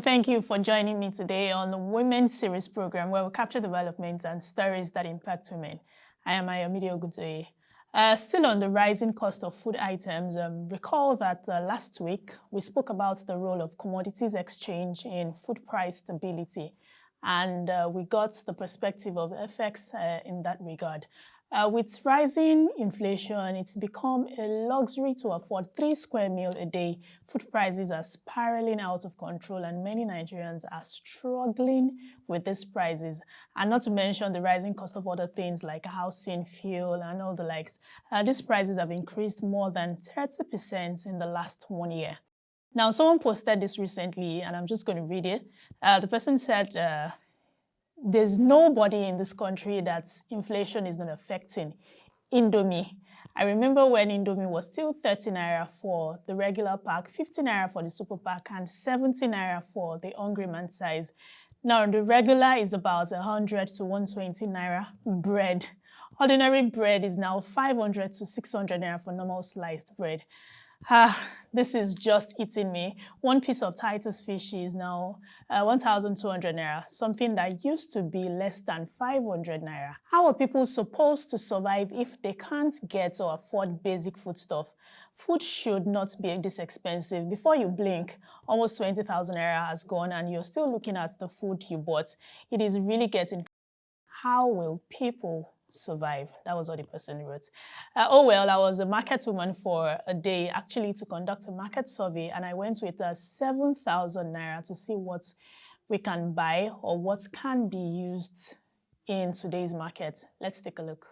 and thank you for joining me today on the Women's Series program where we capture developments and stories that impact women. I am Ayomide Oguntoye. Still on the rising cost of food items, recall that last week we spoke about the role of commodities exchange in food price stability, and we got the perspective of FX in that regard. With rising inflation, it's become a luxury to afford 3 square meals a day. Food prices are spiraling out of control and many Nigerians are struggling with these prices. And not to mention the rising cost of other things like housing, fuel, and all the likes. These prices have increased more than 30% in the last 1 year. Now, someone posted this recently, and I'm just going to read it. The person said, there's nobody in this country that inflation is not affecting. Indomie. I remember when Indomie was still 30 naira for the regular pack, 50 naira for the super pack, and 70 naira for the hungry man size. Now, the regular is about 100 to 120 naira. Bread. Ordinary bread is now 500 to 600 naira for normal sliced bread. This is just eating me. One piece of Titus fish is now 1,200 naira, something that used to be less than 500 naira. How are people supposed to survive if they can't get or afford basic foodstuff? Food should not be this expensive. Before you blink, almost 20,000 naira has gone and you're still looking at the food you bought. It is really getting... How will people survive? That was what the person wrote. Oh well, I was a market woman for a day actually to conduct a market survey, and I went with 7,000 naira to see what we can buy or what can be used in today's market. Let's take a look.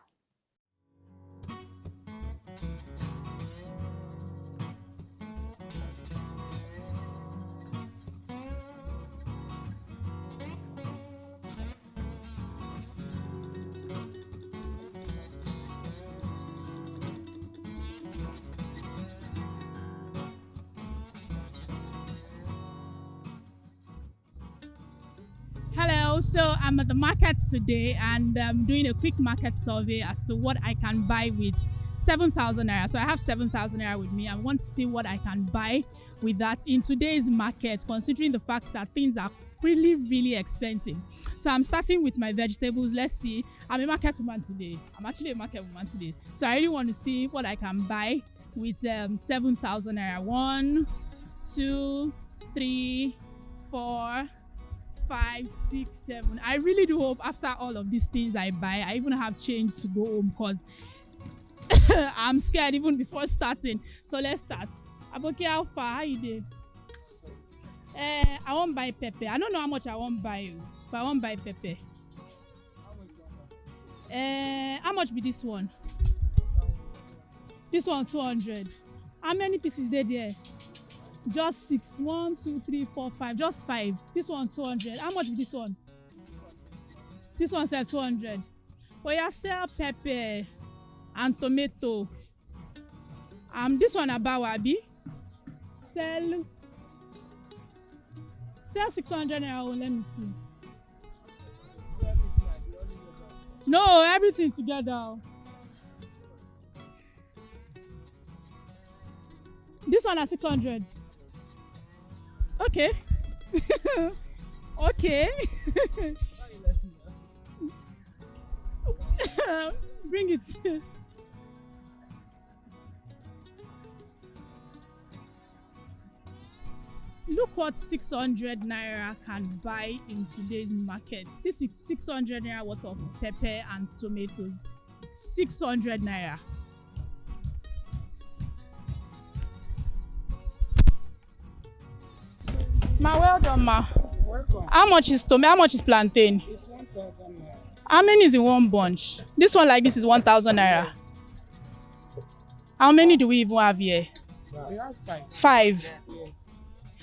So I'm at the market today and I'm doing a quick market survey as to what I can buy with 7,000 naira. So I have 7,000 naira with me. I want to see what I can buy with that in today's market, considering the fact that things are really expensive. So I'm starting with my vegetables. Let's see. I'm a market woman today. I'm actually a market woman today. So I really want to see what I can buy with 7,000 naira. 1, 2, 3, 4, 5, 6, 7. I really do hope after all of these things I buy, I even have change to go home because I'm scared even before starting. So let's start. Aboki, how far? How you doing? I won't buy pepper. I don't know how much I won't buy, but I won't buy pepper. How much be this one? This one 200. How many pieces there? Just 6. 1, 2, 3, 4, 5. Just 5. This one 200. How much is this one? This one said 200. But you sell pepper and tomato. This one about Wabi. Sell 600 naira. Let me see. No, everything together. This one at 600. Okay. Okay. Bring it. Look what 600 naira can buy in today's market. This is 600 naira worth of pepper and tomatoes. 600 naira. Ma, well done, ma. Welcome. How much is tomato? How much is plantain? It's 1,000 naira. How many is in one bunch? This one like this is 1,000 naira. How many do we even have here? We have 5. 5. Yeah.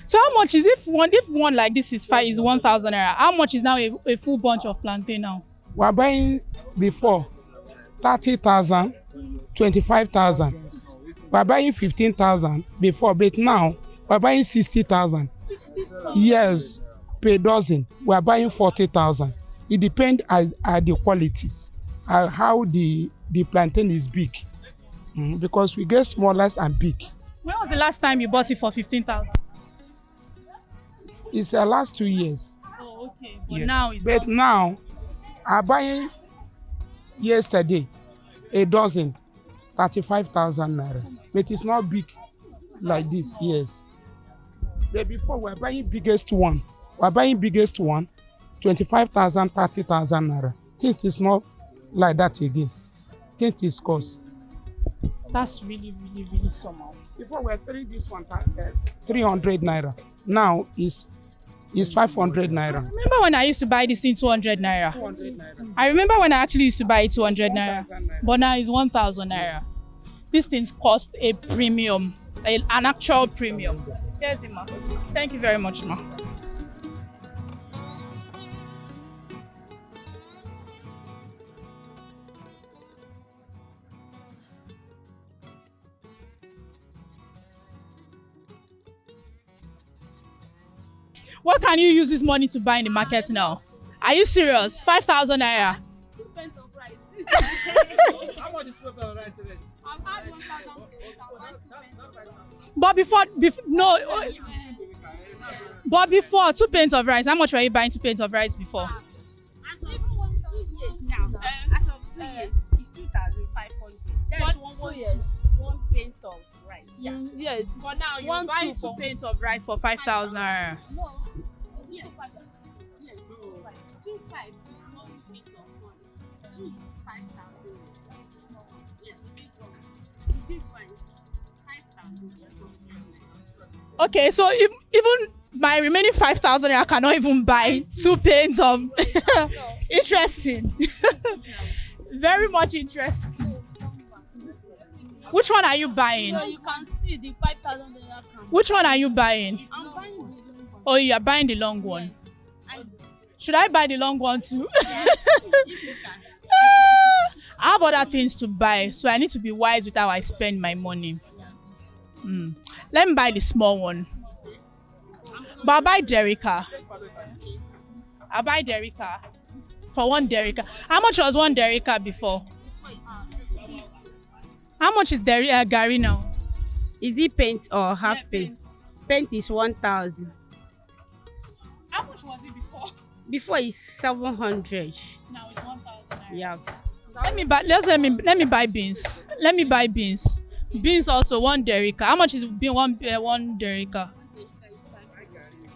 So how much is if one like this is 1,000 naira? How much is now a full bunch of plantain now? We are buying before 30,000, 25,000. We are buying 15,000 before, but now we are buying 60,000. 60,000. Yes, per dozen. We are buying 40,000. It depends on the qualities, how the plantain is big. Because we get smallest and big. When was the last time you bought it for 15,000? It's the last 2 years. Oh, okay. But Yeah. now it's But not. now, I buying yesterday a dozen, 35,000 naira. But it's not big like this. Yes. But before we're buying biggest one. 25,000, 30,000 naira. Things is not like that again. Things is cost. That's really, really, really somehow. Before we were selling this one 300 naira. Now is 500 naira. Remember when I used to buy this thing 200 naira? 200 naira. I remember when I actually used to buy it 200 naira. 1,000 naira. But now it's 1,000 naira. These things cost a premium, an actual premium. Here's it, ma. Thank you very much, ma. What can you use this money to buy in the market now? Are you serious? 5,000 naira. 2 pence of rice. How much is pepper of rice today? I've had 1,000 pence. I've had 2 pence of rice. But before no. But before 2 pence of rice, how much were you buying 2 pence of rice before? As of 2 years now, as of 2 years, it's 2,500. That's What, 1 2 years? 1 pence of rice. Yeah. Yes. But now you 1, buy 2 2 for- pence of rice for 5,000 naira. No. Yes. Yes. 2 5 is 1 pence of one. 2 is 5,000. This is small one. Yeah, the big one. The big one is 5,000. Okay, so if even my remaining 5,000 I cannot even buy 2 pence of interesting. Very much interesting. Which one are you buying? So you can see the 5,000 naira count. Which one are you buying? I'm buying the long one. Oh, you are buying the long one. Yes. And Should I buy the long one too? if you can. I have other things to buy, so I need to be wise with how I spend my money. Let me buy the small one. But I'll buy Derica. I'll buy Derica. For 1 Derica. How much was 1 Derica before? How much is Gary now? Is it paint or half paint? Paint is 1,000. How much was it before? Before it's 700. Now it's 1,000. Yeah. Let me buy beans. Let me buy beans. Beans also 1 Derica. How much is bean one Derica?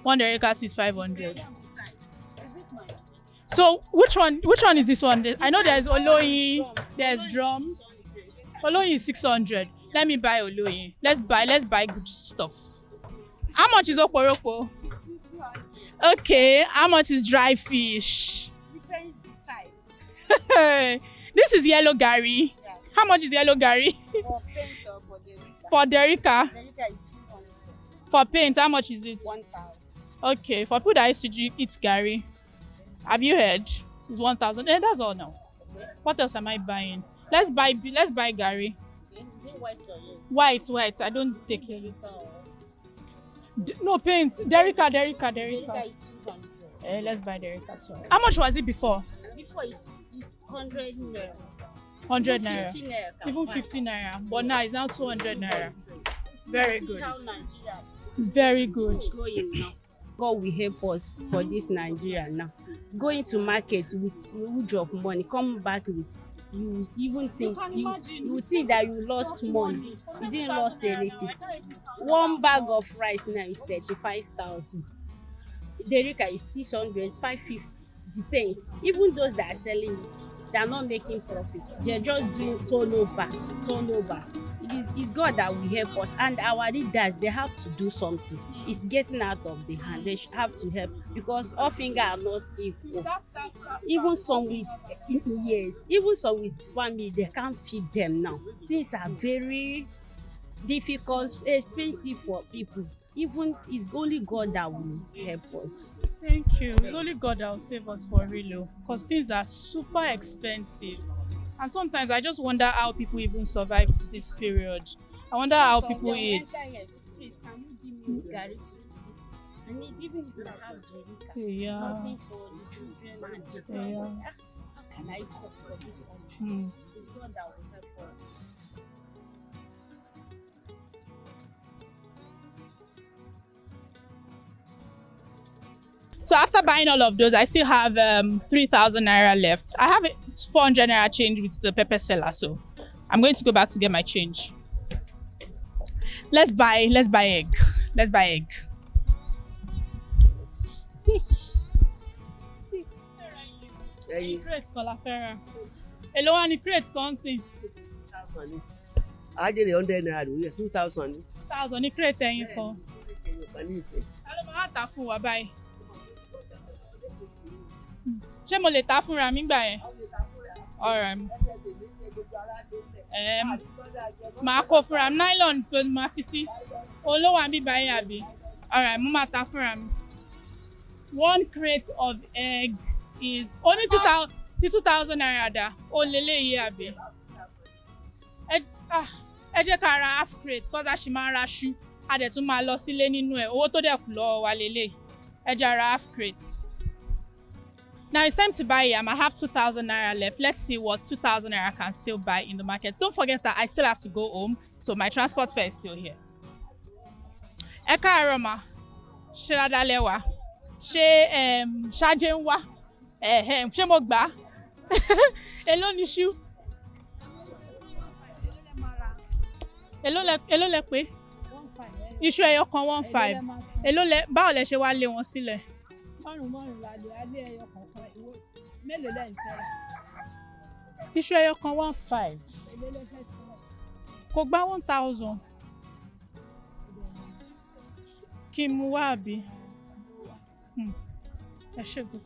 1 Derica is 500. So which one is this one? I know there's Oloyi, there's drum. Oloyi is 600. Let me buy Oloyi. Let's buy good stuff. How much is Oporoko? Okay, how much is dry fish? Different size. This is yellow Gary. How much is yellow Gary? For paint or for the Rika. For Derica. The Rika is 200. For paint, how much is it? 1,000. Okay, for people that used to eat Gary. Have you heard? It's 1,000. That's all now. What else am I buying? Let's buy Gary. Okay. Is it white or red? White. I don't take it. Rika or No paint. Derica. Rika is 200. Let's buy Derica too. How much was it before? Before it's 100 naira. 100 naira. 50 naira. can Even buy. 50 naira. But now it's now 200 naira. Very This is good. how Nigeria Very good. Going now. God will help us for this Nigeria now. Going to market with huge of money, come back with you even think you think that you lost money. You didn't lost anything. 1 bag of rice now is 35,000. Derica is 600, 550. Depends. Even those that are selling it, they are not making profit. They're just doing turnover. It's God that will help us, and our leaders, they have to do something. It's getting out of the hand. They have to help, because all fingers are not equal. Even some with family, they can't feed them now. Things are very difficult, expensive for people. Even it's only God that will help us. Thank you. It's only God that will save us for real, because things are super expensive. And sometimes I just wonder how people even survive this period. I wonder how people eat. Please, can you give me Gary to see? I need, even if you don't have Derica, Yeah. nothing for the children and the family. Yeah. How can I cook for this country? Hmm. It's God that will help us. So after buying all of those, I still have 3,000 naira left. I have 400 naira change with the pepper seller, so I'm going to go back to get my change. Let's buy egg. Let's buy egg. Crate kan la fẹ́ rà. Èló wá ní crate kan sí? 2,000 á jèrè 100 naira lórí ẹ̀ 2,000 ní. 2,000 ní crate ẹyin kan. Kan ní ìsìn. Ta ló máa tà fún wa báyìí? Ṣé mo lè tà fúnra mi gbà yẹn? Alright. Màá kó fúnra mi, nylon tó máa fi sí. Olówó àbí báyìí àbí? Alright, mo máa tà fúnra mi. 1 crate of egg is only 2,000 naira dá. Ó lélẹ́yìí àbí? Ẹ jẹ́ ká ra half crate cause a ṣì máa ra ṣú. A dẹ̀ tún máa lọ sílé nínú ẹ̀. Owó tó dẹ̀ kù lọ́wọ́ wa lélẹ́yìí. Ẹ jẹ́ ra half crate. Now it's time to buy yam. I have 2,000 naira left. Let's see what 2,000 naira can still buy in the market. Don't forget that I still have to go home, so my transport fare is still here. Ẹ káàárọ̀ mà. Ṣé dáadáa lẹ wà? Ṣé ṣáájé ń wá? Ṣé mo gbà? Èló ni ṣú? Èló lẹ pé? Iṣu ẹyọ kan 1,500. Báwo lẹ ṣe wá lé wọn sílẹ̀? Márùn-ún la lè alẹ́ ẹyọ kọ̀ọ̀kan ìwé mélòó lẹ́yìn tẹ́ra. Iṣu ẹyọ kan 1,500. Èlé lẹ́fẹ̀ẹ́ sílẹ̀. Kò gbá 1,000. Kí n mú wá àbí? Ẹ ṣé gan.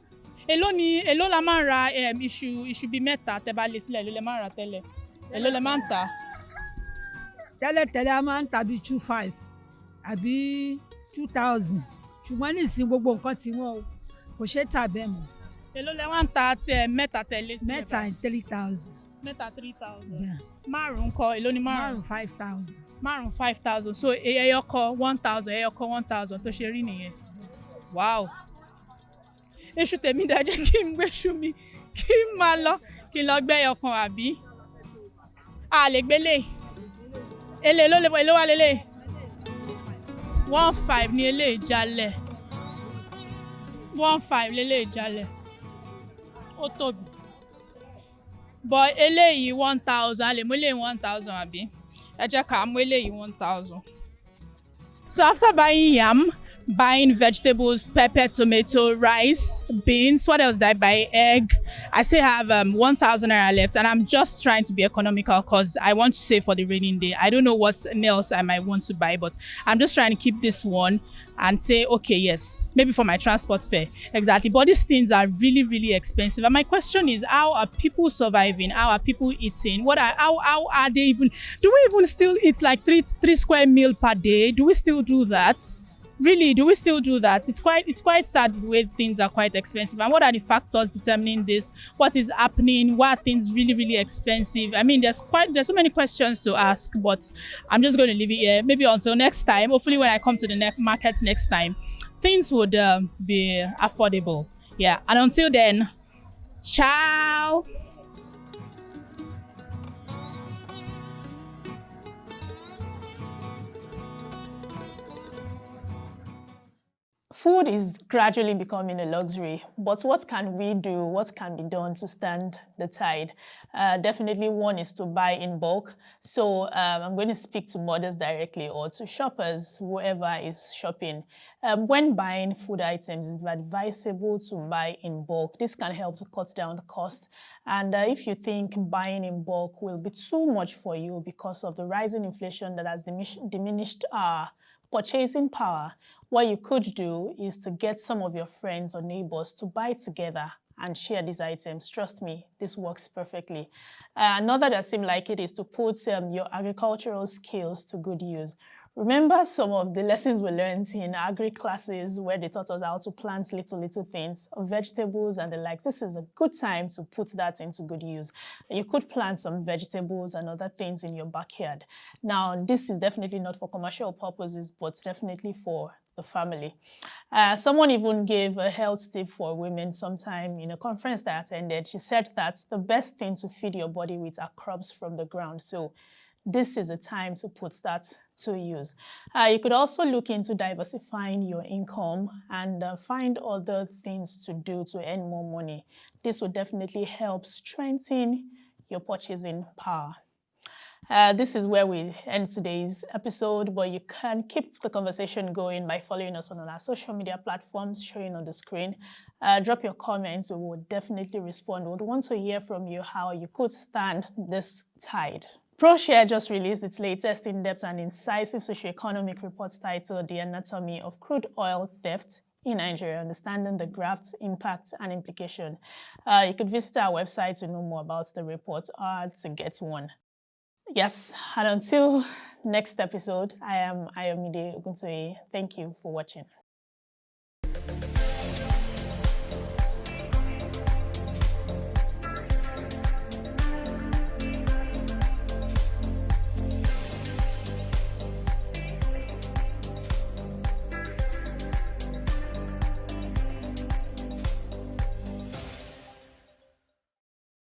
Èló la máa ń ra iṣu bíi mẹ́ta tẹ́ bá lé sílẹ̀, èló lẹ máa ń rà tẹ́lẹ̀? Èló lẹ máa ń tà? Tẹ́lẹ̀tẹ́lẹ̀ a máa ń tà bíi 2,500 àbí 2,000 ṣùgbọ́n nísìnyí gbogbo nǹkan ti wọ́n o kò ṣeé tà bẹ́ẹ̀ mọ́. Èló lẹ wá ń ta mẹ́ta tẹ́lẹ̀ sílẹ̀? Mẹ́ta 3,000. Mẹ́ta 3,000. Bẹ́ẹ̀. Márùn-ún kọ́, èló ni márùn-ún? 5,000. Márùn-ún 5,000. So ẹyọ kọ́ 1,000, ẹyọ kọ́ 1,000 tó ṣe rí nìyẹn. Wow. Iṣu tèmi dá jẹ́ kí n gbé iṣu mi kí n máa lọ kí n lọ gbé ẹyọ kan àbí? A lè gbélé. Èló wá lélẹ̀? 1,500 ní eléyìí jálẹ̀. 1,500 lélẹ̀ jálẹ̀. Ó tóbi. But eléyìí 1,000, a lè mú eléyìí 1,000 àbí? Ẹ jẹ́ ká mú eléyìí 1,000. So after buying yam, buying vegetables, pepper, tomato, rice, beans, what else did I buy? Egg. I still have 1,000 naira left, and I'm just trying to be economical because I want to save for the raining day. I don't know what else I might want to buy, but I'm just trying to keep this one and say, okay, yes, maybe for my transport fare. Exactly. But these things are really, really expensive. And my question is, how are people surviving? How are people eating? How are they even, do we even still eat like three square meal per day? Do we still do that? Really, do we still do that? It's quite sad the way things are quite expensive. And what are the factors determining this? What is happening? Why are things really, really expensive? I mean, there's so many questions to ask, but I'm just going to leave it here. Maybe until next time. Hopefully, when I come to the market next time, things would be affordable. Yeah. And until then, ciao. Food is gradually becoming a luxury, but what can we do? What can be done to stand the tide? Definitely one is to buy in bulk. So I'm going to speak to mothers directly or to shoppers, whoever is shopping. When buying food items, it's advisable to buy in bulk. This can help to cut down the cost. And if you think buying in bulk will be too much for you because of the rising inflation that has diminished our purchasing power, what you could do is to get some of your friends or neighbors to buy together and share these items. Trust me, this works perfectly. Another that seems like it is to put your agricultural skills to good use. Remember some of the lessons we learned in agri classes where they taught us how to plant little things, vegetables and the like. This is a good time to put that into good use. You could plant some vegetables and other things in your backyard. Now, this is definitely not for commercial purposes, but definitely for the family. Someone even gave a health tip for women sometime in a conference that I attended. She said that the best thing to feed your body with are crops from the ground. So this is the time to put that to use. You could also look into diversifying your income and find other things to do to earn more money. This will definitely help strengthen your purchasing power. This is where we end today's episode, but you can keep the conversation going by following us on all our social media platforms showing on the screen. Drop your comments. We will definitely respond. We would want to hear from you how you could stand this tide. ProShare just released its latest in-depth and incisive socioeconomic report titled The Anatomy of Crude Oil Theft in Nigeria, Understanding the Graft's Impact and Implication. You could visit our website to know more about the report or to get one. Yes, and until next episode, I am Ayomide Oguntoye. Thank you for watching.